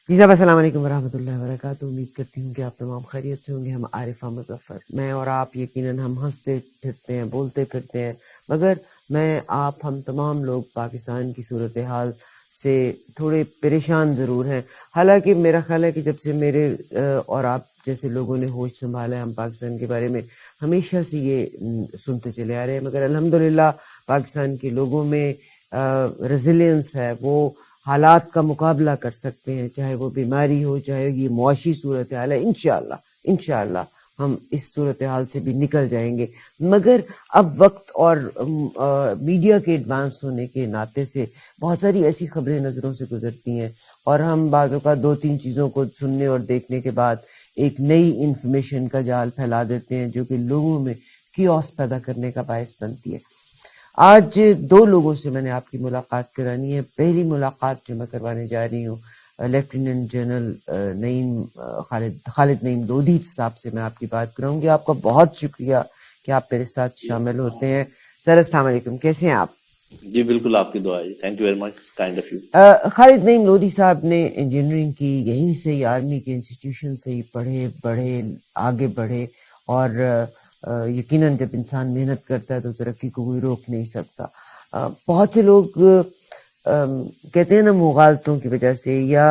جی صاحب السلام علیکم ورحمۃ اللہ وبرکاتہ. امید کرتی ہوں کہ آپ تمام خیریت سے ہوں گے. ہم عارفہ مظفر، میں اور آپ یقیناً ہم ہنستے پھرتے ہیں، بولتے پھرتے ہیں، مگر میں آپ ہم تمام لوگ پاکستان کی صورتحال سے تھوڑے پریشان ضرور ہیں. حالانکہ میرا خیال ہے کہ جب سے میرے اور آپ جیسے لوگوں نے ہوش سنبھالا ہے، ہم پاکستان کے بارے میں ہمیشہ سے یہ سنتے چلے آ رہے ہیں، مگر الحمدللہ پاکستان کے لوگوں میں ریزیلینس ہے، وہ حالات کا مقابلہ کر سکتے ہیں، چاہے وہ بیماری ہو، چاہے یہ معاشی صورتحال ہے. انشاءاللہ ہم اس صورتحال سے بھی نکل جائیں گے. مگر اب وقت اور میڈیا کے ایڈوانس ہونے کے ناطے سے بہت ساری ایسی خبریں نظروں سے گزرتی ہیں، اور ہم بعض اوقات دو تین چیزوں کو سننے اور دیکھنے کے بعد ایک نئی انفارمیشن کا جال پھیلا دیتے ہیں جو کہ لوگوں میں کیوس پیدا کرنے کا باعث بنتی ہے. آج دو لوگوں سے میں نے آپ کی ملاقات کرانی ہے. پہلی ملاقات جو میں کروانے جا رہی ہوں لیفٹیننٹ جنرل خالد نعیم لودھی صاحب سے میں آپ کی بات کراؤں گی. آپ کا بہت شکریہ کہ آپ میرے ساتھ شامل ہوتے ہیں. سر السلام علیکم، کیسے ہیں آپ؟ جی بالکل، آپ کی دعا ہے. Thank you very much, kind of you. Khalid Naeem Lodhi صاحب نے انجینئرنگ کی، یہیں سے ہی آرمی کے انسٹیٹیوشن سے ہی پڑھے آگے بڑھے، اور یقیناً جب انسان محنت کرتا ہے تو ترقی کو کوئی روک نہیں سکتا. بہت سے لوگ کہتے ہیں نا مغالطوں کی وجہ سے، یا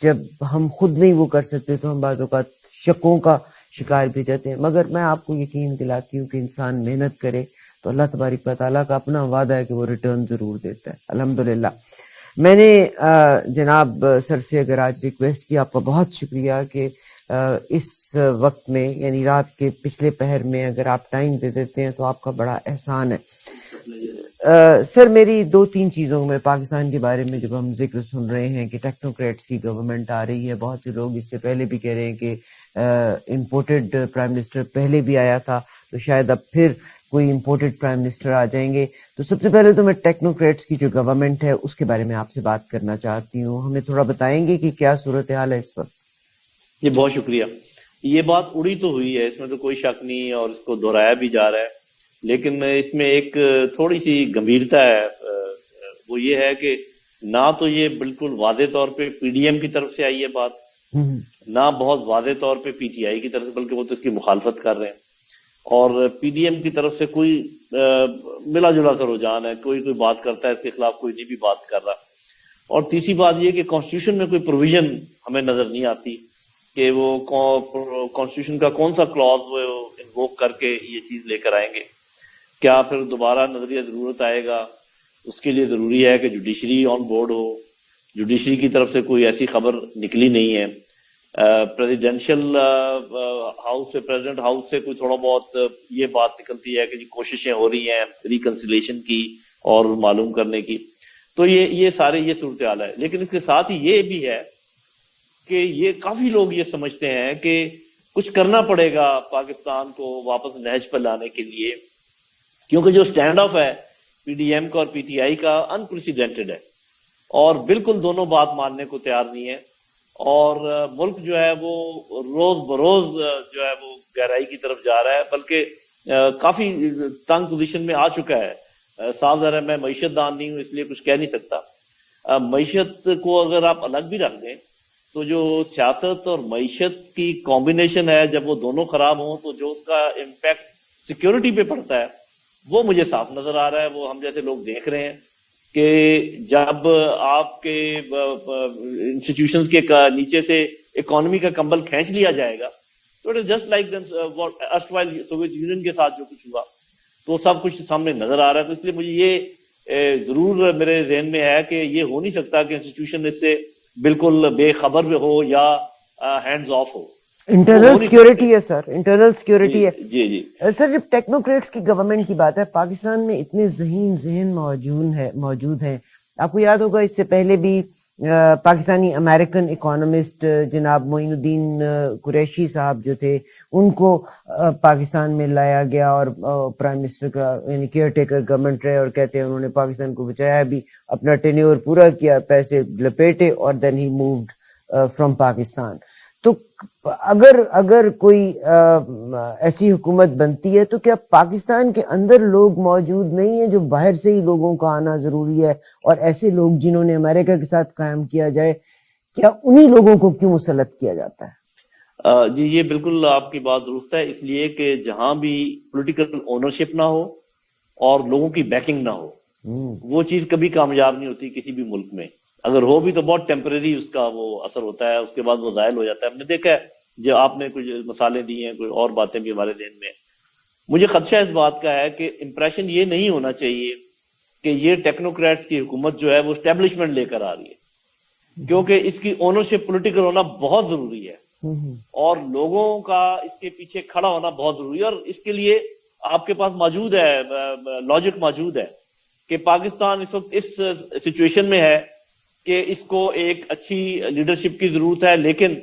جب ہم خود نہیں وہ کر سکتے تو ہم بعض اوقات شکوں کا شکار بھی جاتے ہیں. مگر میں آپ کو یقین دلاتی ہوں کہ انسان محنت کرے تو اللہ تبارک و تعالیٰ کا اپنا وعدہ ہے کہ وہ ریٹرن ضرور دیتا ہے. الحمدللہ. میں نے جناب سر سے اگر آج ریکویسٹ کی، آپ کا بہت شکریہ کہ اس وقت میں یعنی رات کے پچھلے پہر میں اگر آپ ٹائم دے دیتے ہیں تو آپ کا بڑا احسان ہے. سر میری دو تین چیزوں میں پاکستان کے بارے میں جب ہم ذکر سن رہے ہیں کہ ٹیکنوکریٹس کی گورنمنٹ آ رہی ہے، بہت سے لوگ اس سے پہلے بھی کہہ رہے ہیں کہ امپورٹڈ پرائم منسٹر پہلے بھی آیا تھا، تو شاید اب پھر کوئی امپورٹڈ پرائم منسٹر آ جائیں گے. تو سب سے پہلے تو میں ٹیکنوکریٹس کی جو گورنمنٹ ہے اس کے بارے میں آپ سے بات کرنا چاہتی ہوں. ہمیں تھوڑا بتائیں گے کہ کیا صورتحال ہے اس وقت؟ جی بہت شکریہ. یہ بات اڑی تو ہوئی ہے، اس میں تو کوئی شک نہیں، اور اس کو دہرایا بھی جا رہا ہے، لیکن اس میں ایک تھوڑی سی گمبھیرتا ہے. وہ یہ ہے کہ نہ تو یہ بالکل واضح طور پہ پی ڈی ایم کی طرف سے آئی ہے بات، نہ بہت واضح طور پہ پی ٹی آئی کی طرف سے، بلکہ وہ تو اس کی مخالفت کر رہے ہیں. اور پی ڈی ایم کی طرف سے کوئی ملا جلا سا رجحان ہے، کوئی بات کرتا ہے اس کے خلاف، کوئی نہیں بھی بات کر رہا. اور تیسری بات یہ کہ کانسٹیٹیوشن میں کوئی پروویژن ہمیں نظر نہیں آتی کہ وہ کانسٹیٹیوشن کا کون سا کلاز وہ انووک کر کے یہ چیز لے کر آئیں گے. کیا پھر دوبارہ نظریہ ضرورت آئے گا؟ اس کے لیے ضروری ہے کہ judiciary on board who. Judiciary کی طرف سے کوئی ایسی خبر نکلی نہیں ہے. پریزیڈنشل ہاؤس سے، پریزیڈنٹ ہاؤس سے کوئی تھوڑا بہت یہ بات نکلتی ہے کہ جی کوششیں ہو رہی ہیں ریکنسیلیشن کی اور معلوم کرنے کی. تو یہ سارے یہ صورتحال ہے. لیکن اس کے ساتھ ہی یہ بھی ہے کہ یہ کافی لوگ یہ سمجھتے ہیں کہ کچھ کرنا پڑے گا پاکستان کو واپس نہج پر لانے کے لیے، کیونکہ جو سٹینڈ آف ہے پی ڈی ایم کا اور پی ٹی آئی کا انپریسیڈنٹڈ ہے، اور بالکل دونوں بات ماننے کو تیار نہیں ہے. اور ملک جو ہے وہ روز بروز جو ہے وہ گہرائی کی طرف جا رہا ہے، بلکہ کافی تنگ پوزیشن میں آ چکا ہے. صاف ظاہر ہے میں معیشت دان نہیں ہوں، اس لیے کچھ کہہ نہیں سکتا. معیشت کو اگر آپ الگ بھی رکھ دیں تو جو سیاست اور معیشت کی کمبینیشن ہے، جب وہ دونوں خراب ہوں تو جو اس کا امپیکٹ سیکیورٹی پہ پڑتا ہے وہ مجھے صاف نظر آ رہا ہے. وہ ہم جیسے لوگ دیکھ رہے ہیں کہ جب آپ کے انسٹیٹیوشنز کے نیچے سے اکانومی کا کمبل کھینچ لیا جائے گا تو it is just like Soviet union کے ساتھ جو کچھ ہوا، تو سب کچھ سامنے نظر آ رہا ہے. تو اس لیے مجھے یہ ضرور میرے ذہن میں ہے کہ یہ ہو نہیں سکتا کہ انسٹیٹیوشن اس سے بالکل بے خبر بھی ہو یا hands of who. Internal security ہے سر، انٹرنل سیکیورٹی ہے. جی جی سر جب ٹیکنوکریٹس کی گورنمنٹ کی بات ہے، پاکستان میں اتنے ذہین موجود ہیں. آپ کو یاد ہوگا اس سے پہلے بھی پاکستانی امریکن اکانومسٹ جناب معین الدین قریشی صاحب جو تھے، ان کو پاکستان میں لایا گیا اور پرائم منسٹر کا یعنی کیئر ٹیکر گورنمنٹ رہے، اور کہتے ہیں انہوں نے پاکستان کو بچایا بھی، اپنا ٹینیور پورا کیا، پیسے لپیٹے، اور دین ہی مووڈ فرام پاکستان. تو اگر کوئی ایسی حکومت بنتی ہے تو کیا پاکستان کے اندر لوگ موجود نہیں ہیں جو باہر سے ہی لوگوں کا آنا ضروری ہے، اور ایسے لوگ جنہوں نے امریکہ کے ساتھ قائم کیا جائے، کیا انہی لوگوں کو کیوں مسلط کیا جاتا ہے؟ جی یہ بالکل آپ کی بات درست ہے، اس لیے کہ جہاں بھی پولیٹیکل اونرشپ نہ ہو اور لوگوں کی بیکنگ نہ ہو، وہ چیز کبھی کامیاب نہیں ہوتی کسی بھی ملک میں. اگر ہو بھی تو بہت ٹیمپریری اس کا وہ اثر ہوتا ہے، اس کے بعد وہ زائل ہو جاتا ہے. ہم نے دیکھا ہے، جو آپ نے کچھ مثالیں دی ہیں، کوئی اور باتیں بھی ہمارے ذہن میں. مجھے خدشہ اس بات کا ہے کہ امپریشن یہ نہیں ہونا چاہیے کہ یہ ٹیکنوکریٹس کی حکومت جو ہے وہ اسٹیبلشمنٹ لے کر آ رہی ہے، کیونکہ اس کی اونرشپ پولیٹیکل ہونا بہت ضروری ہے اور لوگوں کا اس کے پیچھے کھڑا ہونا بہت ضروری ہے. اور اس کے لیے آپ کے پاس موجود ہے، لاجک موجود ہے کہ پاکستان اس وقت اس سچویشن میں ہے کہ اس کو ایک اچھی لیڈرشپ کی ضرورت ہے، لیکن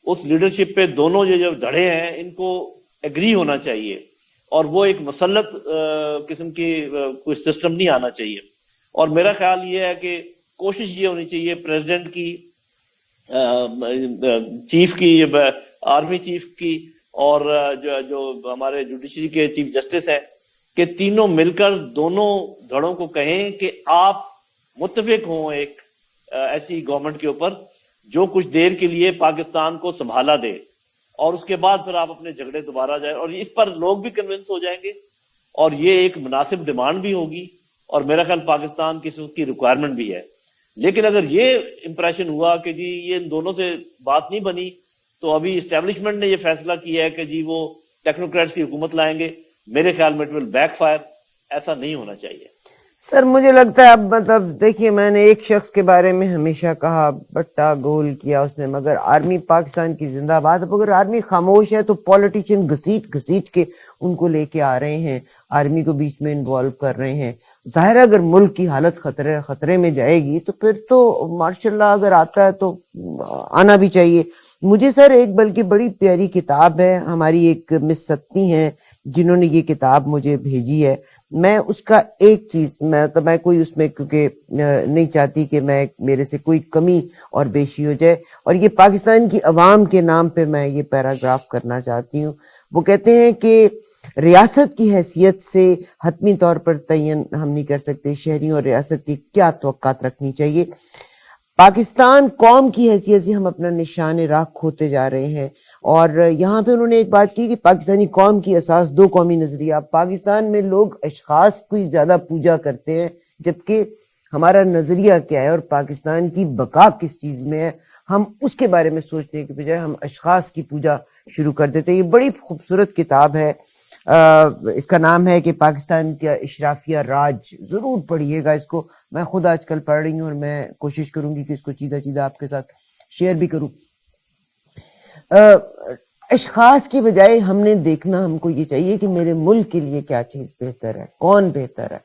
اس لیڈرشپ پہ دونوں جو دھڑے ہیں ان کو ایگری ہونا چاہیے اور وہ ایک مسلط قسم کی کوئی سسٹم نہیں آنا چاہیے. اور میرا خیال یہ ہے کہ کوشش یہ ہونی چاہیے پریزیڈنٹ کی، چیف کی، آرمی چیف کی اور جو ہمارے جوڈیشری کے چیف جسٹس ہیں، کہ تینوں مل کر دونوں دھڑوں کو کہیں کہ آپ متفق ہوں ایک ایسی گورنمنٹ کے اوپر جو کچھ دیر کے لیے پاکستان کو سنبھالا دے، اور اس کے بعد پھر آپ اپنے جھگڑے دوبارہ جائیں. اور اس پر لوگ بھی کنونس ہو جائیں گے اور یہ ایک مناسب ڈیمانڈ بھی ہوگی اور میرا خیال پاکستان کی اس کی ریکوائرمنٹ بھی ہے. لیکن اگر یہ امپریشن ہوا کہ جی یہ ان دونوں سے بات نہیں بنی تو ابھی اسٹیبلشمنٹ نے یہ فیصلہ کیا ہے کہ جی وہ ٹیکنوکریٹس کی حکومت لائیں گے، میرے خیال میں اٹ ول بیک فائر. ایسا نہیں ہونا چاہیے. سر مجھے لگتا ہے اب مطلب دیکھیے، میں نے ایک شخص کے بارے میں ہمیشہ کہا، بٹا گول کیا اس نے، مگر آرمی پاکستان کی زندہ باد. اب اگر آرمی خاموش ہے تو پولیٹیشین گھسیٹ گھسیٹ کے ان کو لے کے آ رہے ہیں، آرمی کو بیچ میں انوالو کر رہے ہیں. ظاہر ہے اگر ملک کی حالت خطرے میں جائے گی تو پھر تو ماشاء اللہ اگر آتا ہے تو آنا بھی چاہیے. مجھے سر ایک بلکہ بڑی پیاری کتاب ہے، ہماری ایک مس ستنی ہے جنہوں نے یہ کتاب مجھے بھیجی ہے. میں اس کا ایک چیز میں کوئی اس میں کیونکہ نہیں چاہتی کہ میرے سے کوئی کمی اور بیشی ہو جائے، اور یہ پاکستان کی عوام کے نام پہ میں یہ پیراگراف کرنا چاہتی ہوں. وہ کہتے ہیں کہ ریاست کی حیثیت سے حتمی طور پر تعین ہم نہیں کر سکتے شہریوں اور ریاست کی کیا توقعات رکھنی چاہیے. پاکستان قوم کی حیثیت سے ہم اپنا نشان راہ کھوتے جا رہے ہیں. اور یہاں پہ انہوں نے ایک بات کی کہ پاکستانی قوم کی اساس دو قومی نظریہ. پاکستان میں لوگ اشخاص کو زیادہ پوجا کرتے ہیں، جبکہ ہمارا نظریہ کیا ہے اور پاکستان کی بقا کس چیز میں ہے، ہم اس کے بارے میں سوچنے کے بجائے ہم اشخاص کی پوجا شروع کر دیتے ہیں. یہ بڑی خوبصورت کتاب ہے، اس کا نام ہے کہ پاکستان کا اشرافیہ راج. ضرور پڑھیے گا اس کو. میں خود آج کل پڑھ رہی ہوں اور میں کوشش کروں گی کہ اس کو چیدہ آپ کے ساتھ شیئر بھی کروں. اشخاص کی بجائے ہم نے دیکھنا، ہم کو یہ چاہیے کہ میرے ملک کے لیے کیا چیز بہتر ہے، کون بہتر ہے،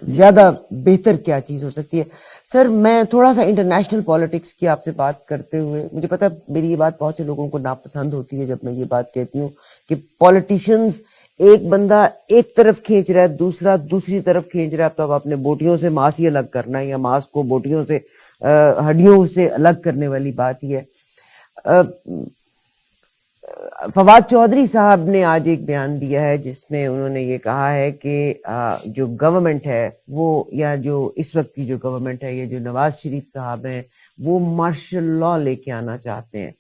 زیادہ بہتر کیا چیز ہو سکتی ہے. سر میں تھوڑا سا انٹرنیشنل پالیٹکس کی آپ سے بات کرتے ہوئے، مجھے پتا میری یہ بات بہت سے لوگوں کو ناپسند ہوتی ہے جب میں یہ بات کہتی ہوں کہ پالیٹیشنز ایک بندہ ایک طرف کھینچ رہا ہے، دوسرا دوسری طرف کھینچ رہا ہے. تو اب اپنے بوٹیوں سے ماس ہی الگ کرنا ہے، یا ماس کو بوٹیوں سے ہڈیوں سے الگ کرنے والی بات ہی ہے. فواد چودھری صاحب نے آج ایک بیان دیا ہے جس میں انہوں نے یہ کہا ہے کہ جو گورنمنٹ ہے وہ، یا جو اس وقت کی جو گورنمنٹ ہے، یہ جو نواز شریف صاحب ہیں، وہ مارشل لا لے کے آنا چاہتے ہیں.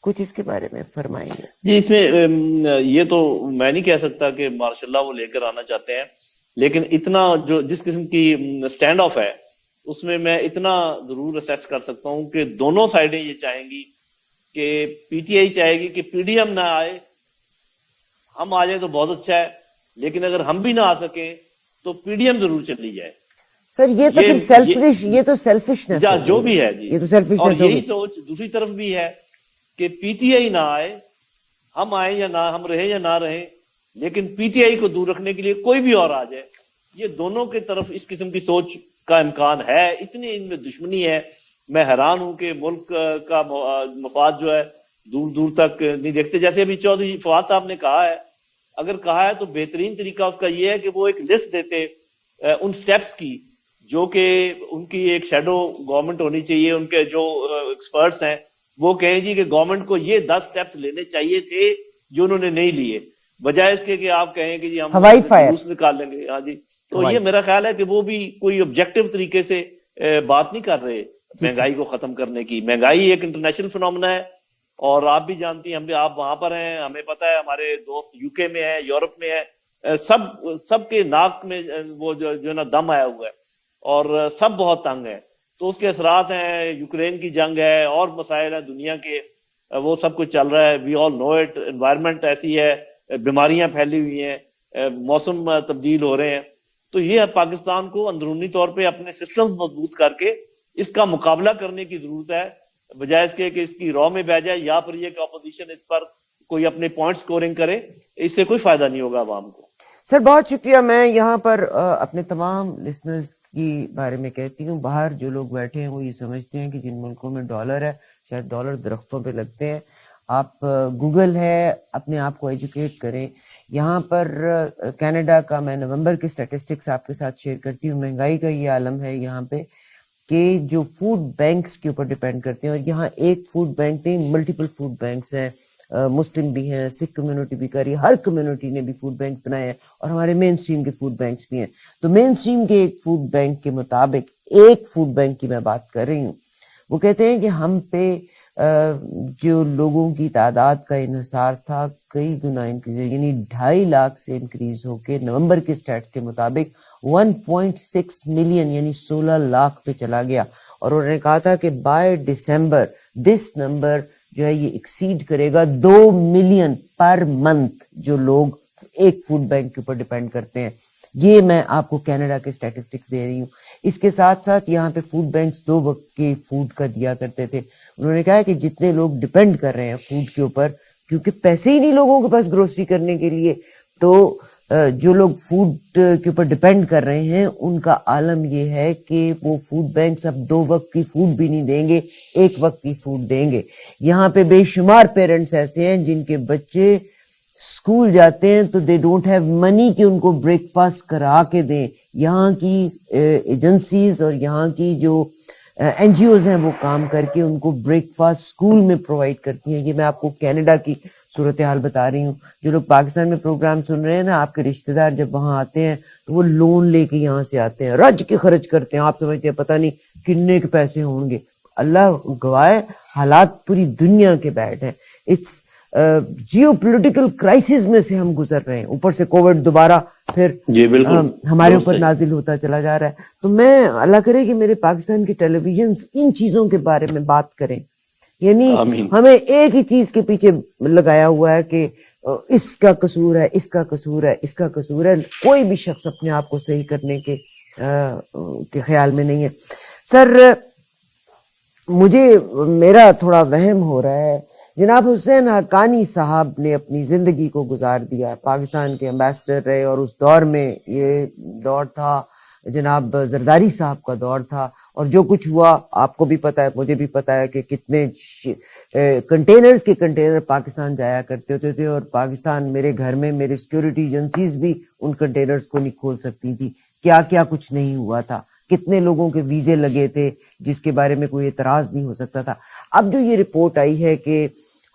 کچھ اس کے بارے میں فرمائیں گے؟ جی اس میں یہ تو میں نہیں کہہ سکتا کہ ماشاء اللہ وہ لے کر آنا چاہتے ہیں، لیکن اتنا جو جس قسم کی سٹینڈ آف ہے اس میں اتنا ضرور اسیس کر سکتا ہوں کہ دونوں سائڈیں یہ چاہیں گی کہ پی ٹی آئی چاہے گی کہ پی ڈی ایم نہ آئے، ہم آ جائیں تو بہت اچھا ہے، لیکن اگر ہم بھی نہ آ سکیں تو پی ڈی ایم ضرور چلی جائے. سر یہ تو پھر سیلفش، یہ تو سیلفشنس ہے، جو بھی ہے جی، یہ تو سیلفشنس اور ہوگی. یہی سوچ دوسری طرف بھی ہے کہ پی ٹی آئی نہ آئے، ہم آئیں یا نہ، ہم رہیں یا نہ رہیں، لیکن پی ٹی آئی کو دور رکھنے کے لیے کوئی بھی اور آ جائے. یہ دونوں کی طرف اس قسم کی سوچ کا امکان ہے. اتنی ان میں دشمنی ہے، میں حیران ہوں کہ ملک کا مفاد جو ہے دور دور تک نہیں دیکھتے. جیسے ابھی چودھری فواد صاحب نے کہا ہے، اگر کہا ہے تو بہترین طریقہ اس کا یہ ہے کہ وہ ایک لسٹ دیتے ان سٹیپس کی جو کہ ان کی ایک شیڈو گورنمنٹ ہونی چاہیے. ان کے جو ایکسپرٹس ہیں وہ کہیں جی کہ گورنمنٹ کو یہ 10 سٹیپس لینے چاہیے تھے جو انہوں نے نہیں لیے، بجائے اس کے کہ آپ کہیں کہ جی ہم ہوائی فائر جلوس نکال لیں گے. ہاں جی، تو یہ میرا خیال ہے کہ وہ بھی کوئی آبجیکٹو طریقے سے بات نہیں کر رہے مہنگائی کو ختم کرنے کی. مہنگائی ایک انٹرنیشنل فنومنا ہے اور آپ بھی جانتی ہیں, ہم بھی, آپ وہاں پر ہیں, ہمیں پتہ ہے, ہمارے دوست یو کے میں ہیں, یورپ میں ہیں, سب کے ناک میں وہ جو ہے نا دم آیا ہوا ہے اور سب بہت تنگ ہیں. تو اس کے اثرات ہیں, یوکرین کی جنگ ہے اور مسائل ہیں دنیا کے, وہ سب کچھ چل رہا ہے. وی آل نو اٹ. انوائرمنٹ ایسی ہے, بیماریاں پھیلی ہوئی ہیں, موسم تبدیل ہو رہے ہیں. تو یہ پاکستان کو اندرونی طور پہ اپنے سسٹم مضبوط کر کے اس کا مقابلہ کرنے کی ضرورت ہے, بجائے اس کے کہ اس کی رو میں بہ جائے یا پھر یہ کہ اپوزیشن اس پر کوئی اپنے پوائنٹ سکورنگ کرے. اس سے کوئی فائدہ نہیں ہوگا عوام کو. سر بہت شکریہ. میں یہاں پر اپنے تمام لسنرز کی بارے میں کہتی ہوں, باہر جو لوگ بیٹھے ہیں وہ یہ سمجھتے ہیں کہ جن ملکوں میں ڈالر ہے شاید ڈالر درختوں پہ لگتے ہیں. آپ گوگل ہے, اپنے آپ کو ایجوکیٹ کریں. یہاں پر کینیڈا کا میں نومبر کے سٹیٹسٹکس آپ کے ساتھ شیئر کرتی ہوں. مہنگائی کا یہ عالم ہے یہاں پہ کہ جو فوڈ بینکس کے اوپر ڈیپینڈ کرتے ہیں, اور یہاں ایک فوڈ بینک نہیں ملٹیپل فوڈ بینکس ہیں. مسلم بھی ہیں, سکھ کمیونٹی بھی کر رہی ہے, ہر کمیونٹی نے بھی فوڈ بینکس بنائے ہیں, اور ہمارے مین اسٹریم کے فوڈ بینکس بھی ہیں. تو مین اسٹریم کے ایک فوڈ بینک کے مطابق, ایک فوڈ بینک کی میں بات کر رہی ہوں, وہ کہتے ہیں کہ ہم پہ جو لوگوں کی تعداد کا انحصار تھا کئی گنا انکریز, یعنی 2.5 لاکھ سے انکریز ہو کے نومبر کے سٹیٹس کے مطابق 1.6 ملین یعنی 16 لاکھ پہ چلا گیا. اور انہوں نے کہا تھا کہ بائی ڈسمبر دس نمبر جو ہے یہ ایکسیڈ کرے گا 2 ملین پر منتھ جو لوگ ایک فوڈ بینک کے اوپر ڈیپینڈ کرتے ہیں. یہ میں آپ کو کینیڈا کے سٹیٹسٹکس دے رہی ہوں. اس کے ساتھ ساتھ یہاں پہ فوڈ بینکس 2 وقت کے فوڈ کا دیا کرتے تھے. انہوں نے کہا کہ جتنے لوگ ڈیپینڈ کر رہے ہیں فوڈ کے اوپر, کیونکہ پیسے ہی نہیں لوگوں کے پاس گروسری کرنے کے لیے, تو جو لوگ فوڈ کے اوپر ڈیپینڈ کر رہے ہیں ان کا عالم یہ ہے کہ وہ فوڈ بینکس اب 2 وقت کی فوڈ بھی نہیں دیں گے, 1 وقت کی فوڈ دیں گے. یہاں پہ بے شمار پیرنٹس ایسے ہیں جن کے بچے اسکول جاتے ہیں تو دے ڈونٹ ہیو منی کہ ان کو بریک فاسٹ کرا کے دیں. یہاں کی ایجنسیز اور یہاں کی جو این جی اوز ہیں وہ کام کر کے ان کو بریک فاسٹ اسکول میں پرووائڈ کرتی ہیں. یہ میں آپ کو کینیڈا کی صورتحال بتا رہی ہوں. جو لوگ پاکستان میں پروگرام سن رہے ہیں نا, آپ کے رشتہ دار جب وہاں آتے ہیں تو وہ لون لے کے یہاں سے آتے ہیں, رج کے خرچ کرتے ہیں. آپ سمجھتے ہیں پتہ نہیں کتنے کے پیسے ہوں گے. اللہ گواہ, حالات پوری دنیا کے بیڈ ہیں. اٹس جیو پولیٹیکل کرائسس میں سے ہم گزر رہے ہیں, اوپر سے کووڈ دوبارہ پھر ہمارے اوپر نازل ہوتا چلا جا رہا ہے. تو میں اللہ کرے کہ میرے پاکستان کی ٹیلی ویژنز ان چیزوں کے بارے میں بات کریں. یعنی ہمیں ایک ہی چیز کے پیچھے لگایا ہوا ہے کہ اس کا قصور ہے, اس کا قصور ہے, اس کا قصور ہے. کوئی بھی شخص اپنے آپ کو صحیح کرنے کے خیال میں نہیں ہے. سر مجھے میرا تھوڑا وہم ہو رہا ہے, جناب حسین حقانی صاحب نے اپنی زندگی کو گزار دیا, پاکستان کے امبیسڈر رہے, اور اس دور میں یہ دور تھا جناب زرداری صاحب کا دور تھا. اور جو کچھ ہوا آپ کو بھی پتہ ہے, مجھے بھی پتہ ہے کہ کتنے کنٹینرز کے کنٹینر پاکستان جایا کرتے ہوتے تھے, اور پاکستان میرے گھر میں میرے سیکورٹی ایجنسیز بھی ان کنٹینرز کو نہیں کھول سکتی تھی. کیا کیا کچھ نہیں ہوا تھا, کتنے لوگوں کے ویزے لگے تھے جس کے بارے میں کوئی اعتراض نہیں ہو سکتا تھا. اب جو یہ رپورٹ آئی ہے کہ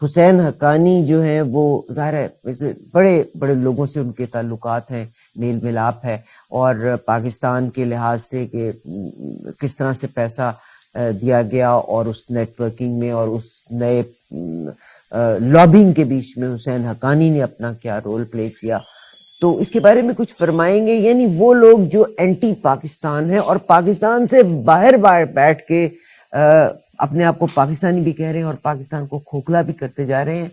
حسین حقانی جو ہیں وہ ظاہر ہے بڑے بڑے لوگوں سے ان کے تعلقات ہیں, میل ملاپ ہے, اور پاکستان کے لحاظ سے کہ کس طرح سے پیسہ دیا گیا, اور اس نیٹ ورکنگ میں اور اس نئے لابنگ کے بیچ میں حسین حقانی نے اپنا کیا رول پلے کیا, تو اس کے بارے میں کچھ فرمائیں گے؟ یعنی وہ لوگ جو اینٹی پاکستان ہیں اور پاکستان سے باہر باہر بیٹھ کے اپنے آپ کو پاکستانی بھی کہہ رہے ہیں اور پاکستان کو کھوکھلا بھی کرتے جا رہے ہیں,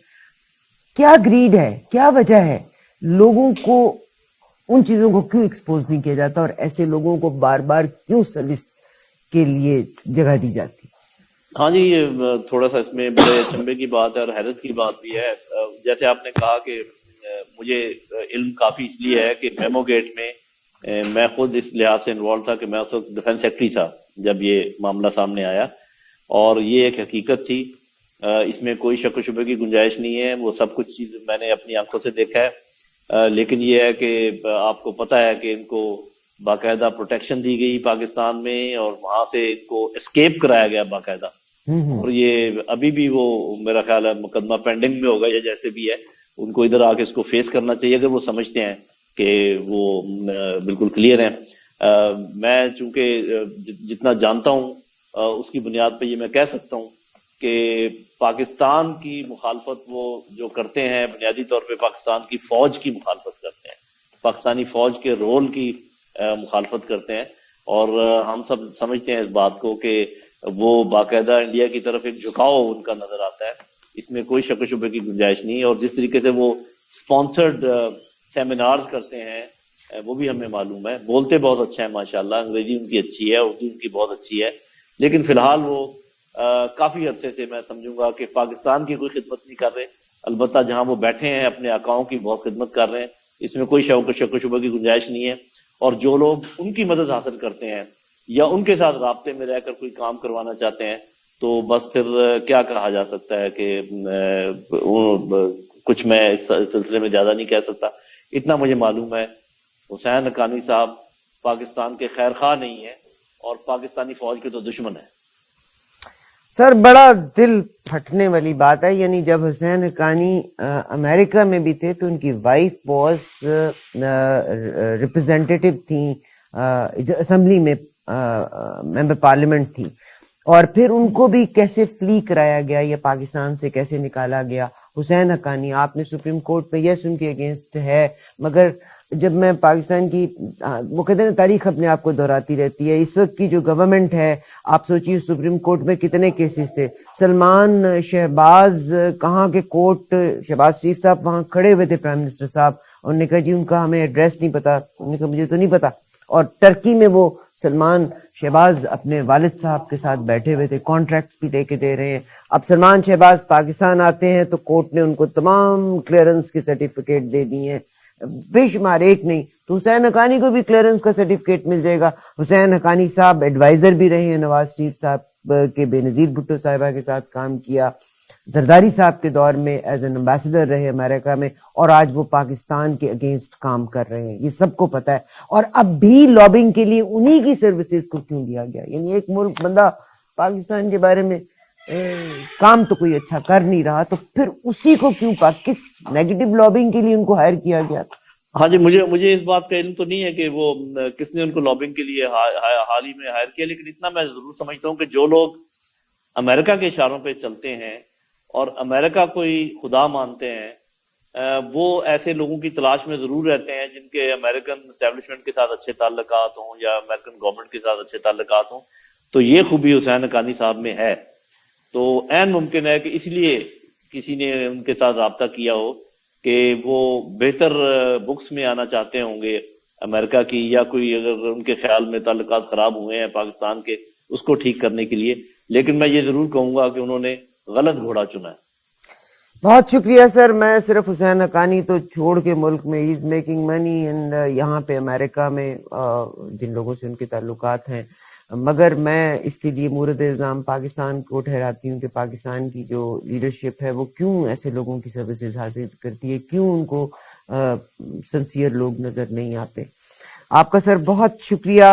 کیا گریڈ ہے, کیا وجہ ہے, لوگوں کو ان چیزوں کو کیوں ایکسپوز نہیں کیا جاتا, اور ایسے لوگوں کو بار بار کیوں سروس کے لیے جگہ دی جاتی؟ ہاں جی, یہ تھوڑا سا اس میں بڑے چنبے کی بات ہے اور حیرت کی بات بھی ہے. جیسے آپ نے کہا کہ مجھے علم کافی اس لیے ہے کہ میمو گیٹ میں میں خود اس لحاظ سے انوالو تھا کہ میں اس وقت ڈیفینس سیکرٹری تھا جب یہ معاملہ سامنے آیا, اور یہ ایک حقیقت تھی, اس میں کوئی شک و شبے کی گنجائش نہیں ہے. وہ سب کچھ چیز میں نے اپنی آنکھوں سے دیکھا ہے, لیکن یہ ہے کہ آپ کو پتہ ہے کہ ان کو باقاعدہ پروٹیکشن دی گئی پاکستان میں, اور وہاں سے ان کو اسکیپ کرایا گیا باقاعدہ, اور یہ ابھی بھی وہ میرا خیال ہے مقدمہ پینڈنگ میں ہوگا یا جیسے بھی ہے. ان کو ادھر آ کے اس کو فیس کرنا چاہیے اگر وہ سمجھتے ہیں کہ وہ بالکل کلیئر ہیں. میں چونکہ جتنا جانتا ہوں اس کی بنیاد پہ یہ میں کہہ سکتا ہوں کہ پاکستان کی مخالفت وہ جو کرتے ہیں بنیادی طور پہ پاکستان کی فوج کی مخالفت کرتے ہیں، پاکستانی فوج کے رول کی مخالفت کرتے ہیں، اور ہم سب سمجھتے ہیں اس بات کو کہ وہ باقاعدہ انڈیا کی طرف ایک جھکاؤ ان کا نظر آتا ہے، اس میں کوئی شک و شبے کی گنجائش نہیں ہے۔ اور جس طریقے سے وہ اسپانسرڈ سیمینارز کرتے ہیں وہ بھی ہمیں معلوم ہے، بولتے بہت اچھا ہے ماشاءاللہ، انگریزی ان کی اچھی ہے، اردو ان کی بہت اچھی ہے، لیکن فی الحال وہ کافی عرصے سے میں سمجھوں گا کہ پاکستان کی کوئی خدمت نہیں کر رہے، البتہ جہاں وہ بیٹھے ہیں اپنے آقاؤں کی بہت خدمت کر رہے ہیں، اس میں کوئی شک و شبہ کی گنجائش نہیں ہے۔ اور جو لوگ ان کی مدد حاصل کرتے ہیں یا ان کے ساتھ رابطے میں رہ کر کوئی کام کروانا چاہتے ہیں تو بس پھر کیا کہا جا سکتا ہے کہ کچھ میں اس سلسلے میں زیادہ نہیں کہہ سکتا۔ اتنا مجھے معلوم ہے حسین حقانی صاحب پاکستان کے خیر خواہ نہیں ہیں اور پاکستانی فوج کے تو دشمن ہیں۔ سر بڑا دل پھٹنے والی بات ہے، یعنی جب حسین حقانی امریکہ میں بھی تھے تو ان کی وائف واز ریپرزینٹیٹو تھیں اسمبلی میں، ممبر پارلیمنٹ تھی، اور پھر ان کو بھی کیسے فلی کرایا گیا یا پاکستان سے کیسے نکالا گیا۔ حسین حقانی آپ نے سپریم کورٹ پہ یس ان کے اگینسٹ ہے، مگر جب میں پاکستان کی وہ کہتے ہیں تاریخ اپنے آپ کو دہراتی رہتی ہے، اس وقت کی جو گورنمنٹ ہے آپ سوچیے سپریم کورٹ میں کتنے کیسز تھے، سلمان شہباز کہاں کے کورٹ، شہباز شریف صاحب وہاں کھڑے ہوئے تھے پرائم منسٹر صاحب، انہوں نے کہا جی ان کا ہمیں ایڈریس نہیں پتا، انہوں نے کہا مجھے تو نہیں پتا، اور ٹرکی میں وہ سلمان شہباز اپنے والد صاحب کے ساتھ بیٹھے ہوئے تھے، کانٹریکٹس بھی لے کے دے رہے ہیں۔ اب سلمان شہباز پاکستان آتے ہیں تو کورٹ نے ان کو تمام کلیئرنس کے سرٹیفکیٹ دے دی ہیں، بے شمار ایک نہیں، تو حسین حقانی کو بھی کلیئرنس کا سرٹیفکیٹ مل جائے گا۔ حسین حقانی صاحب ایڈوائزر بھی رہے ہیں نواز شریف صاحب کے، بے نظیر بھٹو صاحبہ کے ساتھ کام کیا، زرداری صاحب کے دور میں ایز این امبیسڈر رہے امریکہ میں، اور آج وہ پاکستان کے اگینسٹ کام کر رہے ہیں، یہ سب کو پتہ ہے۔ اور اب بھی لابنگ کے لیے انہی کی سروسز کو کیوں دیا گیا؟ یعنی ایک ملک بندہ پاکستان کے بارے میں کام تو کوئی اچھا کر نہیں رہا، تو پھر اسی کو کیوں کس نیگیٹو لابنگ کے لیے ان کو ہائر کیا گیا؟ ہاں جی، مجھے اس بات کا علم تو نہیں ہے کہ وہ کس نے ان کو لابنگ کے لیے حال ہی میں ہائر کیا، لیکن اتنا میں ضرور سمجھتا ہوں کہ جو لوگ امریکہ کے اشاروں پہ چلتے ہیں اور امریکہ کو ہی خدا مانتے ہیں وہ ایسے لوگوں کی تلاش میں ضرور رہتے ہیں جن کے امریکن اسٹیبلشمنٹ کے ساتھ اچھے تعلقات ہوں یا امریکن گورنمنٹ کے ساتھ اچھے تعلقات ہوں، تو یہ خوبی حسین حقانی صاحب میں ہے۔ تو عین ممکن ہے کہ اس لیے کسی نے ان کے ساتھ رابطہ کیا ہو کہ وہ بہتر بکس میں آنا چاہتے ہوں گے امریکہ کی، یا کوئی اگر ان کے خیال میں تعلقات خراب ہوئے ہیں پاکستان کے اس کو ٹھیک کرنے کے لیے، لیکن میں یہ ضرور کہوں گا کہ انہوں نے غلط گھوڑا چنا ہے۔ بہت شکریہ سر، میں صرف حسین حقانی تو چھوڑ کے ملک میں از میکنگ منی اینڈ یہاں پہ امریکہ میں جن لوگوں سے ان کے تعلقات ہیں، مگر میں اس کے لیے مورد الزام پاکستان کو ٹھہراتی ہوں کہ پاکستان کی جو لیڈرشپ ہے وہ کیوں ایسے لوگوں کی سروسز حاصل کرتی ہے، کیوں ان کو سنسیئر لوگ نظر نہیں آتے۔ آپ کا سر بہت شکریہ۔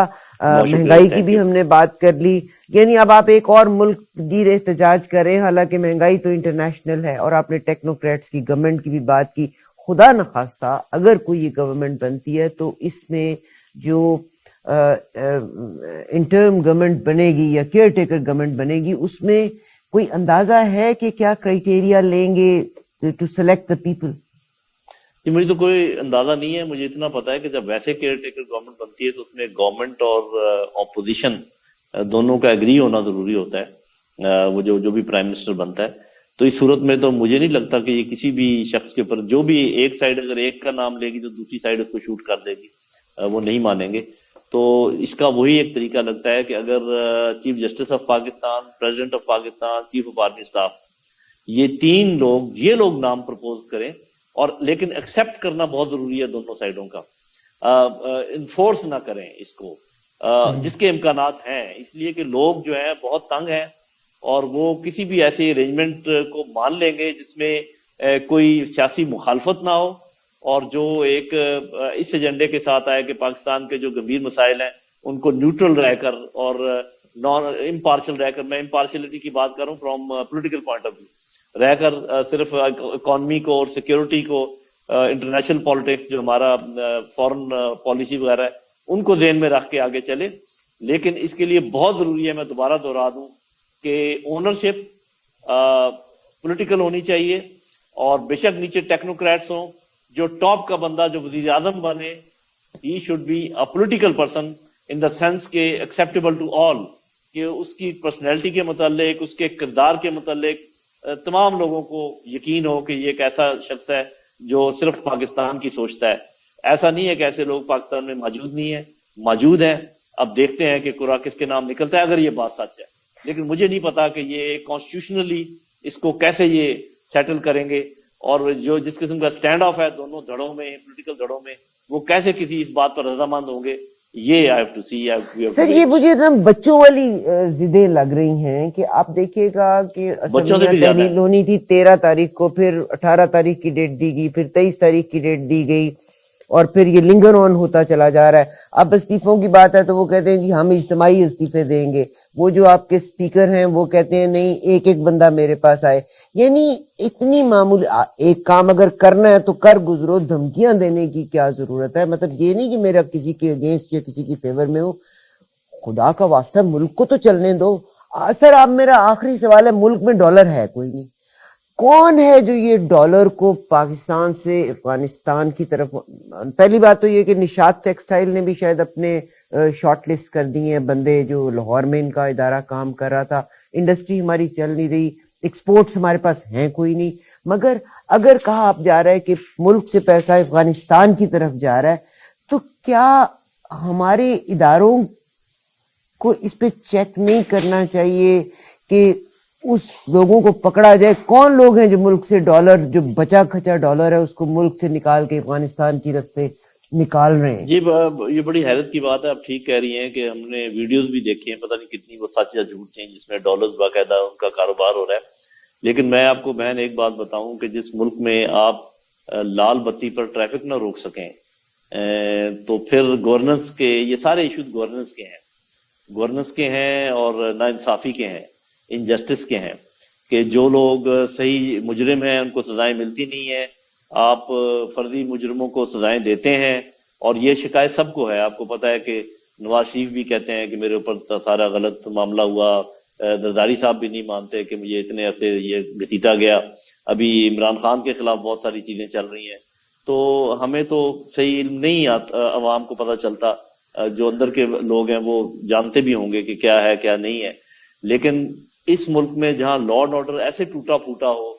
مہنگائی کی بھی ہم نے بات کر لی، یعنی اب آپ ایک اور ملک گیر احتجاج کر رہے ہیں، حالانکہ مہنگائی تو انٹرنیشنل ہے، اور آپ نے ٹیکنوکریٹس کی گورنمنٹ کی بھی بات کی۔ خدا نخواستہ اگر کوئی یہ گورنمنٹ بنتی ہے تو اس میں جو انٹرم گورنمنٹ بنے گی یا کیئر ٹیکر گورنمنٹ بنے گی، اس میں کوئی اندازہ ہے کہ کیا کرائٹیریا لیں گے ٹو سلیکٹ دا پیپل؟ جی مجھے تو کوئی اندازہ نہیں ہے، مجھے اتنا پتا ہے کہ جب ویسے کیئر ٹیکر گورنمنٹ بنتی ہے تو اس میں گورنمنٹ اور اپوزیشن دونوں کا ایگری ہونا ضروری ہوتا ہے، وہ جو بھی پرائم منسٹر بنتا ہے۔ تو اس صورت میں تو مجھے نہیں لگتا کہ یہ کسی بھی شخص کے اوپر، جو بھی ایک سائڈ اگر ایک کا نام لے گی تو دوسری سائڈ اس کو شوٹ کر دے گی، وہ نہیں مانیں گے۔ تو اس کا وہی ایک طریقہ لگتا ہے کہ اگر chief justice of Pakistan, president of Pakistan, chief of army staff, یہ لوگ نام پرپوز کریں، اور لیکن ایکسیپٹ کرنا بہت ضروری ہے دونوں سائڈوں کا، انفورس نہ کریں اس کو، جس کے امکانات ہیں، اس لیے کہ لوگ جو ہیں بہت تنگ ہیں اور وہ کسی بھی ایسی ارینجمنٹ کو مان لیں گے جس میں کوئی سیاسی مخالفت نہ ہو، اور جو ایک اس ایجنڈے کے ساتھ آئے کہ پاکستان کے جو گمبھیر مسائل ہیں ان کو نیوٹرل رہ کر اور نان امپارشل رہ کر، میں امپارشلٹی کی بات کروں from political point of view, رہ کر صرف اکانومی کو اور سیکیورٹی کو، انٹرنیشنل پالیٹکس جو ہمارا فورن پالیسی وغیرہ ہے ان کو ذہن میں رکھ کے آگے چلے. لیکن اس کے لیے بہت ضروری ہے, میں دوبارہ دہرا دوں, کہ اونرشپ پولیٹیکل ہونی چاہیے, اور بے شک نیچے ٹیکنوکریٹس ہوں. جو ٹاپ کا بندہ جو وزیر اعظم بنے, he should be a political person in the sense کہ ایکسیپٹیبل ٹو آل, کہ اس کی پرسنالٹی کے متعلق, اس کے کردار کے متعلق تمام لوگوں کو یقین ہو کہ یہ ایک ایسا شخص ہے جو صرف پاکستان کی سوچتا ہے. ایسا نہیں ہے کہ ایسے لوگ پاکستان میں موجود نہیں ہیں, موجود ہیں. اب دیکھتے ہیں کہ قرآن کس کے نام نکلتا ہے, اگر یہ بات سچ ہے. لیکن مجھے نہیں پتا کہ یہ کانسٹیٹیوشنلی اس کو کیسے یہ سیٹل کریں گے, اور جو جس قسم کا سٹینڈ آف ہے دونوں دھڑوں میں, پولیٹیکل دھڑوں میں, وہ کیسے کسی اس بات پر رضامند ہوں گے, یہ آئی ہیو ٹو سی. سر یہ مجھے نا بچوں والی ضدیں لگ رہی ہیں کہ آپ دیکھیے گا کہ اسمبلیاں تحلیل ہونی تھی 13 تاریخ کو, پھر 18 تاریخ کی ڈیٹ دی گئی, پھر 23 تاریخ کی ڈیٹ دی گئی, اور پھر یہ لنگر آن ہوتا چلا جا رہا ہے. اب استعفوں کی بات ہے تو وہ کہتے ہیں جی ہم اجتماعی استعفے دیں گے. وہ جو آپ کے اسپیکر ہیں وہ کہتے ہیں نہیں ایک ایک بندہ میرے پاس آئے. یعنی اتنی معمولی ایک کام اگر کرنا ہے تو کر گزرو, دھمکیاں دینے کی کیا ضرورت ہے؟ مطلب یہ نہیں کہ میرا کسی کے اگینسٹ یا کسی کی فیور میں ہو. خدا کا واسطہ ملک کو تو چلنے دو. سر اب میرا آخری سوال ہے, ملک میں ڈالر ہے کوئی نہیں, کون ہے جو یہ ڈالر کو پاکستان سے افغانستان کی طرف؟ پہلی بات تو یہ کہ نشاط ٹیکسٹائل نے بھی شاید اپنے شارٹ لسٹ کر دی ہیں بندے, جو لاہور میں ان کا ادارہ کام کر رہا تھا. انڈسٹری ہماری چل نہیں رہی, ایکسپورٹس ہمارے پاس ہیں کوئی نہیں. مگر اگر کہا آپ جا رہا ہے کہ ملک سے پیسہ افغانستان کی طرف جا رہا ہے, تو کیا ہمارے اداروں کو اس پہ چیک نہیں کرنا چاہیے کہ اس لوگوں کو پکڑا جائے؟ کون لوگ ہیں جو ملک سے ڈالر, جو بچا کھچا ڈالر ہے اس کو ملک سے نکال کے افغانستان کی رستے نکال رہے ہیں؟ جی یہ بڑی حیرت کی بات ہے. آپ ٹھیک کہہ رہی ہیں کہ ہم نے ویڈیوز بھی دیکھی ہیں, پتہ نہیں کتنی وہ سچ یا جھوٹ تھیں, جس میں ڈالرز باقاعدہ ان کا کاروبار ہو رہا ہے. لیکن میں آپ کو بہن ایک بات بتاؤں کہ جس ملک میں آپ لال بتی پر ٹریفک نہ روک سکیں, تو پھر گورننس کے یہ سارے ایشوز گورننس کے ہیں اور ناانصافی کے ہیں, انجسٹس کے ہیں, کہ جو لوگ صحیح مجرم ہیں ان کو سزائیں ملتی نہیں ہیں, آپ فرضی مجرموں کو سزائیں دیتے ہیں. اور یہ شکایت سب کو ہے. آپ کو پتہ ہے کہ نواز شریف بھی کہتے ہیں کہ میرے اوپر سارا غلط معاملہ ہوا, زرداری صاحب بھی نہیں مانتے کہ مجھے اتنے عرصے یہ گھسیٹا گیا. ابھی عمران خان کے خلاف بہت ساری چیزیں چل رہی ہیں. تو ہمیں تو صحیح علم نہیں عوام کو پتہ چلتا, جو اندر کے لوگ ہیں وہ جانتے بھی ہوں گے کہ کیا ہے کیا نہیں ہے. لیکن اس ملک میں جہاں لا اینڈ آرڈر ایسے ٹوٹا پھوٹا ہو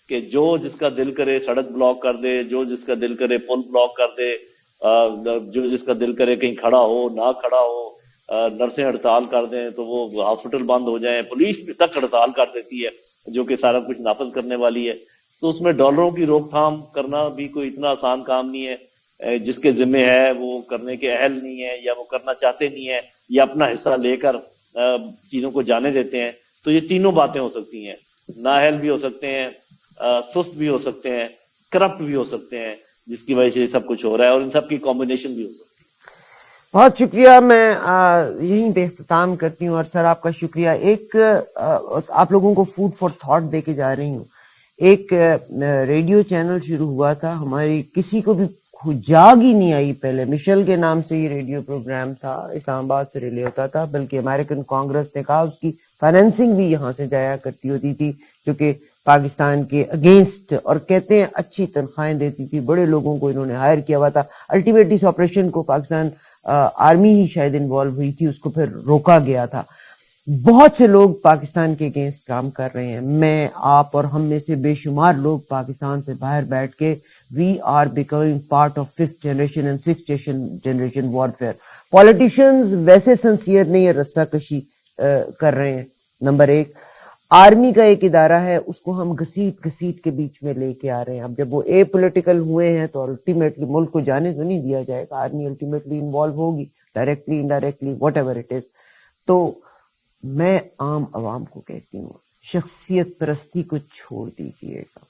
کہ جو جس کا دل کرے سڑک بلاک کر دے, جو جس کا دل کرے پل بلاک کر دے, جو جس کا دل کرے کہیں کھڑا ہو نہ کھڑا ہو, نرسیں ہڑتال کر دیں تو وہ ہاسپٹل بند ہو جائیں, پولیس بھی تک ہڑتال کر دیتی ہے جو کہ سارا کچھ نافذ کرنے والی ہے. تو اس میں ڈالروں کی روک تھام کرنا بھی کوئی اتنا آسان کام نہیں ہے. جس کے ذمہ ہے وہ کرنے کے اہل نہیں ہے, یا وہ کرنا چاہتے نہیں ہیں, یا اپنا حصہ لے کر چیزوں کو جانے دیتے ہیں. تو یہ تینوں باتیں ہو سکتی ہیں, نااہل بھی ہو سکتے ہیں, سست بھی ہو سکتے ہیں, کرپٹ بھی ہو سکتے ہیں, جس کی وجہ سے یہ سب کچھ ہو رہا ہے, اور ان سب کی کمبینیشن بھی ہو سکتی ہے. بہت شکریہ. میں یہیں پہ اختتام کرتی ہوں, اور سر آپ کا شکریہ. ایک آپ لوگوں کو فوڈ فار تھاٹ دے کے جا رہی ہوں. ایک ریڈیو چینل شروع ہوا تھا, ہماری کسی کو بھی جاگ ہی نہیں آئی پہلے. مشل کے نام سے یہ ریڈیو پروگرام تھا, اسلام آباد سے ریلے ہوتا تھا, بلکہ امریکن کانگریس نے کہا اس کی فائنینسنگ بھی یہاں سے جایا کرتی ہوتی تھی, جو کہ پاکستان کے اگینسٹ, اور کہتے ہیں اچھی تنخواہیں دیتی تھی. بڑے لوگوں کو انہوں نے ہائر کیا ہوا تھا. الٹیمیٹلی اس آپریشن کو پاکستان آرمی ہی شاید انوالو ہوئی تھی, اس کو پھر روکا گیا تھا. بہت سے لوگ پاکستان کے اگینسٹ کام کر رہے ہیں. میں, آپ اور ہم میں سے بے شمار لوگ پاکستان سے باہر بیٹھ کے we are becoming part of 5th generation and 6th generation warfare. Politicians ویسے سنسیئر نہیں ہے, رسہ کشی کر رہے ہیں. نمبر 1, آرمی کا ایک ادارہ ہے, اس کو ہم گھسیٹ کے بیچ میں لے کے آ رہے ہیں. اب جب وہ اے پولیٹیکل ہوئے ہیں تو الٹیمیٹلی ملک کو جانے تو نہیں دیا جائے گا. آرمی الٹیمیٹلی انوالو ہوگی, directly indirectly what ever it is. تو میں عام عوام کو کہتی ہوں, شخصیت پرستی کو چھوڑ دیجئے گا.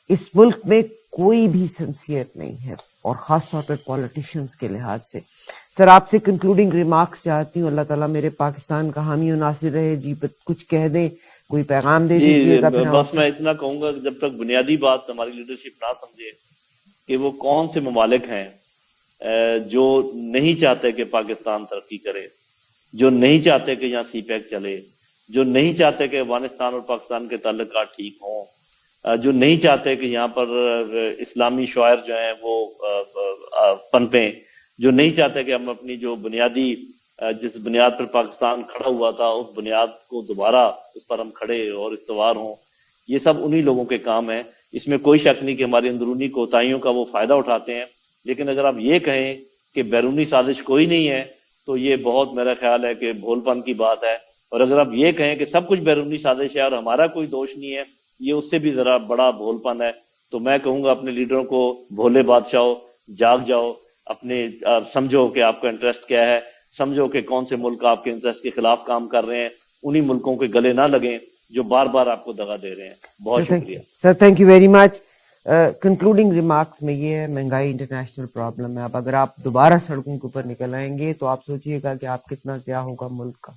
اس ملک میں کوئی بھی سنسیئر نہیں ہے, اور خاص طور پر پولیٹیشنز کے لحاظ سے. سر آپ سے کنکلوڈنگ ریمارکس چاہتی ہوں. اللہ تعالیٰ میرے پاکستان کا حامی و ناصر رہے. جی کچھ کہہ دیں, کوئی پیغام دے دیجئے گا. بس میں اتنا کہوں گا کہ جب تک بنیادی بات ہماری لیڈرشپ نہ سمجھے کہ وہ کون سے ممالک ہیں جو نہیں چاہتے کہ پاکستان ترقی کرے، جو نہیں چاہتے کہ یہاں سی پیک چلے، جو نہیں چاہتے کہ افغانستان اور پاکستان کے تعلقات ٹھیک ہوں، جو نہیں چاہتے کہ یہاں پر اسلامی شعائر جو ہیں وہ پنپیں، جو نہیں چاہتے کہ ہم اپنی جو بنیادی جس بنیاد پر پاکستان کھڑا ہوا تھا اس بنیاد کو دوبارہ اس پر ہم کھڑے اور استوار ہوں، یہ سب انہی لوگوں کے کام ہیں۔ اس میں کوئی شک نہیں کہ ہماری اندرونی کوتاہیوں کا وہ فائدہ اٹھاتے ہیں، لیکن اگر آپ یہ کہیں کہ بیرونی سازش کوئی نہیں ہے تو یہ بہت میرا خیال ہے کہ بھول پن کی بات ہے، اور اگر آپ یہ کہیں کہ سب کچھ بیرونی سازش ہے اور ہمارا کوئی دوش نہیں ہے، یہ اس سے بھی ذرا بڑا بھول پن ہے۔ تو میں کہوں گا اپنے لیڈروں کو، بھولے بادشاہو، جاگ جاؤ، اپنے سمجھو کہ آپ کا انٹرسٹ کیا ہے، سمجھو کہ کون سے ملک آپ کے انٹرسٹ کے خلاف کام کر رہے ہیں، انہی ملکوں کے گلے نہ لگیں جو بار بار آپ کو دغا دے رہے ہیں۔ بہت شکریہ sir, thank you very much. Concluding remarks میں یہ ہے، مہنگائی انٹرنیشنل پرابلم ہے، اب اگر آپ دوبارہ سڑکوں کے اوپر نکل آئیں گے تو آپ سوچئے گا کہ آپ کتنا ضیاع ہوگا ملک کا۔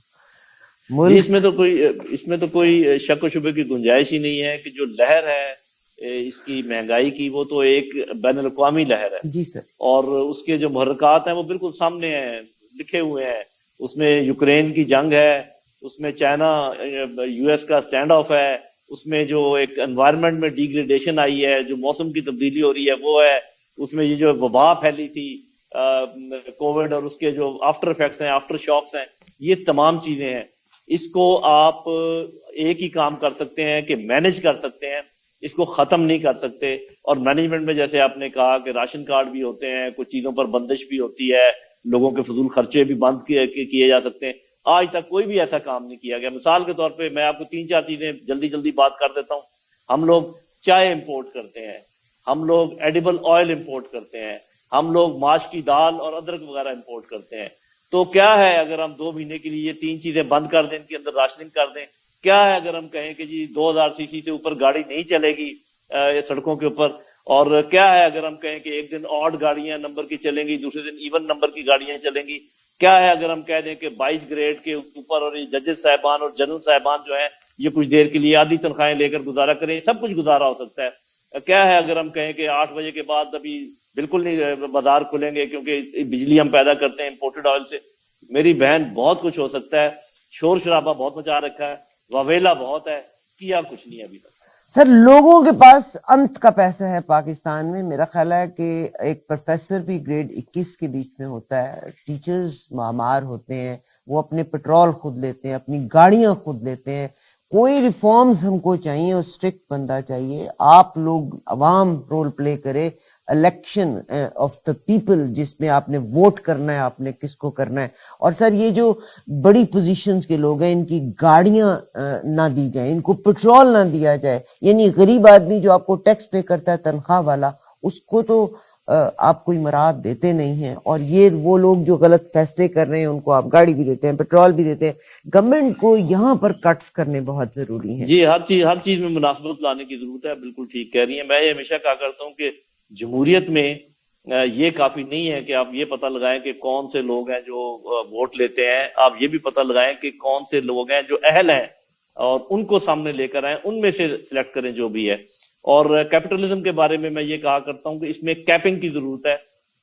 جی، اس میں تو کوئی شک و شبے کی گنجائش ہی نہیں ہے کہ جو لہر ہے اس کی مہنگائی کی، وہ تو ایک بین الاقوامی لہر ہے جی سر، اور اس کے جو محرکات ہیں وہ بالکل سامنے ہیں، لکھے ہوئے ہیں۔ اس میں یوکرین کی جنگ ہے، اس میں چائنا یو ایس کا سٹینڈ آف ہے، اس میں جو ایک انوائرمنٹ میں ڈیگریڈیشن آئی ہے، جو موسم کی تبدیلی ہو رہی ہے وہ ہے، اس میں یہ جو وبا پھیلی تھی کووڈ اور اس کے جو آفٹر افیکٹس ہیں، آفٹر شاکس ہیں، یہ تمام چیزیں ہیں۔ اس کو آپ ایک ہی کام کر سکتے ہیں کہ مینج کر سکتے ہیں، اس کو ختم نہیں کر سکتے۔ اور مینجمنٹ میں جیسے آپ نے کہا کہ راشن کارڈ بھی ہوتے ہیں، کچھ چیزوں پر بندش بھی ہوتی ہے، لوگوں کے فضول خرچے بھی بند کیے جا سکتے ہیں، آج تک کوئی بھی ایسا کام نہیں کیا گیا۔ مثال کے طور پہ میں آپ کو 3-4 چیزیں جلدی بات کر دیتا ہوں۔ ہم لوگ چائے امپورٹ کرتے ہیں، ہم لوگ ایڈیبل آئل امپورٹ کرتے ہیں، ہم لوگ ماش کی دال اور ادرک وغیرہ امپورٹ کرتے ہیں۔ تو کیا ہے اگر ہم 2 مہینے کے لیے یہ 3 چیزیں بند کر دیں، ان کے اندر راشننگ کر دیں؟ کیا ہے اگر ہم کہیں کہ جی 2000 سی سی سے اوپر گاڑی نہیں چلے گی سڑکوں کے اوپر؟ اور کیا ہے اگر ہم کہیں کہ ایک دن آڈ گاڑیاں نمبر کی چلیں گی، دوسرے دن ایون نمبر کی گاڑیاں چلیں گی؟ کیا ہے اگر ہم کہہ دیں کہ 22 گریڈ کے اوپر اور یہ ججز صاحبان اور جنرل صاحبان جو ہیں یہ کچھ دیر کے لیے آدھی تنخواہیں لے کر گزارا کریں؟ سب کچھ گزارا ہو سکتا ہے۔ کیا ہے اگر ہم کہیں کہ 8 بجے کے بعد ابھی بالکل نہیں بازار کھلیں گے کیونکہ بجلی ہم پیدا کرتے ہیں امپورٹڈ آئل سے؟ میری بہن بہت کچھ ہو سکتا ہے، شور شرابہ بہت مچا رکھا ہے، واویلا بہت ہے، کیا کچھ نہیں ابھی تک۔ سر لوگوں کے پاس انت کا پیسہ ہے پاکستان میں۔ میرا خیال ہے کہ ایک پروفیسر بھی گریڈ 21 کے بیچ میں ہوتا ہے، ٹیچرز معمار ہوتے ہیں، وہ اپنے پیٹرول خود لیتے ہیں، اپنی گاڑیاں خود لیتے ہیں۔ کوئی ریفارمز ہم کو چاہیے اور اسٹرکٹ بندہ چاہیے۔ آپ لوگ عوام رول پلے کرے، الیکشن آف دا پیپل جس میں آپ نے ووٹ کرنا ہے، آپ نے کس کو کرنا ہے۔ اور سر یہ جو بڑی پوزیشنز کے لوگ ہیں ان کی گاڑیاں نہ دی جائیں، ان کو پیٹرول نہ دیا جائے، یعنی غریب آدمی جو آپ کو ٹیکس پے کرتا ہے تنخواہ والا، اس کو تو آپ کوئی مراعات دیتے نہیں ہیں۔ اور یہ وہ لوگ جو غلط فیصلے کر رہے ہیں ان کو آپ گاڑی بھی دیتے ہیں، پیٹرول بھی دیتے ہیں۔ گورنمنٹ کو یہاں پر کٹس کرنے بہت ضروری ہیں۔ جی، ہر چیز میں مناسبت لانے کی ضرورت ہے، بالکل ٹھیک کہہ رہی ہیں۔ میں یہ ہمیشہ کہا کرتا ہوں کہ جمہوریت میں یہ کافی نہیں ہے کہ آپ یہ پتہ لگائیں کہ کون سے لوگ ہیں جو ووٹ لیتے ہیں، آپ یہ بھی پتہ لگائیں کہ کون سے لوگ ہیں جو اہل ہیں اور ان کو سامنے لے کر آئیں، ان میں سے سلیکٹ کریں جو بھی ہے۔ اور کیپٹلزم کے بارے میں یہ کہا کرتا ہوں کہ اس میں کیپنگ کی ضرورت ہے،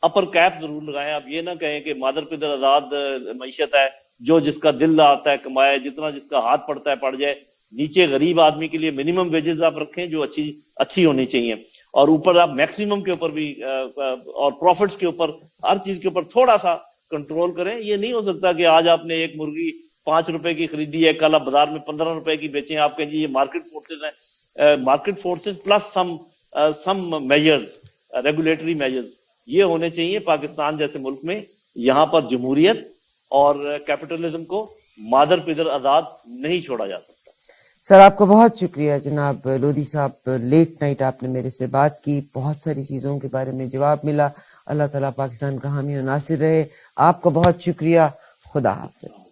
اپر کیپ ضرور لگائیں۔ آپ یہ نہ کہیں کہ مادر پدر آزاد معیشت ہے، جو جس کا دل آتا ہے کمائے، جتنا جس کا ہاتھ پڑتا ہے پڑ جائے۔ نیچے غریب آدمی کے لیے منیمم ویجز آپ رکھیں جو اچھی ہونی چاہیے، اور اوپر آپ میکسیمم کے اوپر بھی اور پروفٹس کے اوپر، ہر چیز کے اوپر تھوڑا سا کنٹرول کریں۔ یہ نہیں ہو سکتا کہ آج آپ نے ایک مرغی 5 روپے کی خریدی ہے، کل آپ بازار میں 15 روپے کی بیچیں، آپ کہیں جی یہ مارکیٹ فورسز ہیں۔ Market forces plus some measures, regulatory measures یہ ہونے چاہیے پاکستان جیسے ملک میں۔ یہاں پر جمہوریت اور کیپٹلزم کو مادر پدر آزاد نہیں چھوڑا جا سکتا۔ سر آپ کا بہت شکریہ جناب لودھی صاحب، لیٹ نائٹ آپ نے میرے سے بات کی، بہت ساری چیزوں کے بارے میں جواب ملا۔ اللہ تعالیٰ پاکستان کا حامی و ناصر رہے۔ آپ کا بہت شکریہ، خدا حافظ۔